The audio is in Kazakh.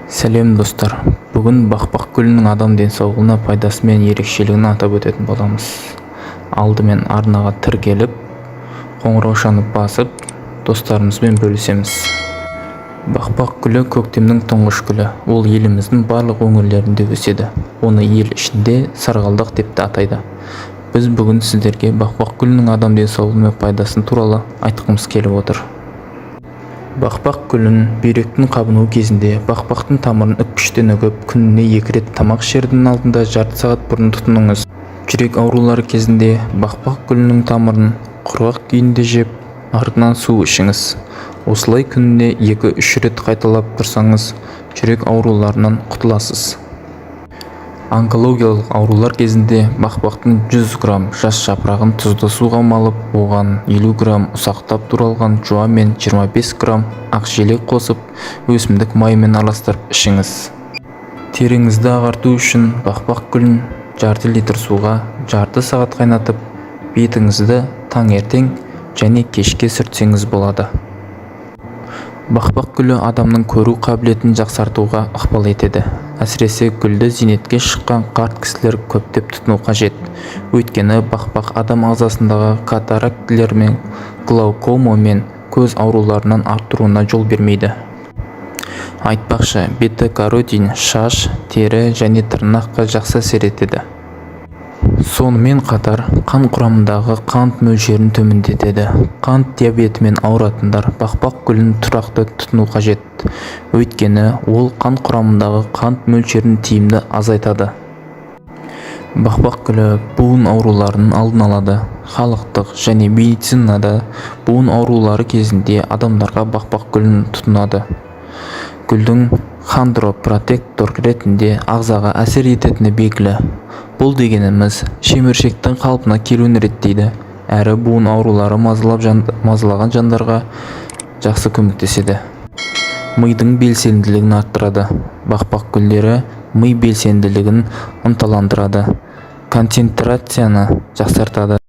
Сәлем достар. Бүгін бақбақ гүлінің адам денсаулығына пайдасы мен ерекшелігін атап өтетін боламыз. Алдымен арнаға тіркеліп, қоңыраушаны басып, достарымызбен бөлісеміз. Бақбақ гүлі көктемнің тұңғыш гүлі. Ол еліміздің барлық өңірлерінде өседі. Оны ел ішінде сарғалдақ деп те атайды. Біз бүгін сіздерге бақбақ гүлінің адам денсаулығына пайдасын туралы айтқымыз келіп отыр. Бақбақ гүлін бүйректің қабыну кезінде бақбақтың тамырын үккіштен үгіп, күніне 2 рет тамақ ішердің алдында жарты сағат бұрын тұтыныңыз. Жүрек аурулары кезінде бақбақ гүлінің тамырын құрғақ күйінде жеп, артынан су ішіңіз. Осылай күніне 2-3 рет қайталап тұрсаңыз, жүрек ауруларынан құтыласыз. Онкологиялық аурулар кезінде бақбақтың 100 грамм жас жапырағын тұзды суға малып, оған 50 грамм ұсақтап туралған жуа мен 25 грамм ақ желек қосып, өсімдік майымен араластырып ішіңіз. Теріңізді ағарту үшін бақбақ гүлін жарты литр суға жарты сағат қайнатып, бетіңізді таңертең және кешке сүртсеңіз болады. Бақбақ гүлі адамның көру қабілетін жақсартуға ықпал етеді. Әсіресе гүлді зейнетке шыққан қарт кісілер көптеп тұтыну қажет. Өйткені бақбақ адам ағзасындағы катарактілер мен глаукома мен көз ауруларынан артыруына жол бермейді. Айтпақшы, бета-каротин шаш, тері және тырнаққа жақсы әсер етеді. Сонымен қатар қан құрамындағы қант мөлшерін төмендетеді. Қант диабетімен ауыратындар бақбақ гүлін тұрақты тұтыну қажет. Өйткені ол қан құрамындағы қант мөлшерін тиімді азайтады. Бақбақ гүлі буын ауруларының алдын алады. Халықтық және медицинада буын аурулары кезінде адамдарға бақбақ гүлін тұтынады. Гүлдің хондропротектор ретінде ағзаға әсер ететіні белгілі. Бұл дегеніміз шеміршектің қалпына келуін реттейді, әрі буын аурулары мазалаған жандарға жақсы көмектеседі. Мидың белсенділігін арттырады. Бақбақ гүлдері ми белсенділігін ынталандырады, концентрацияны жақсартады.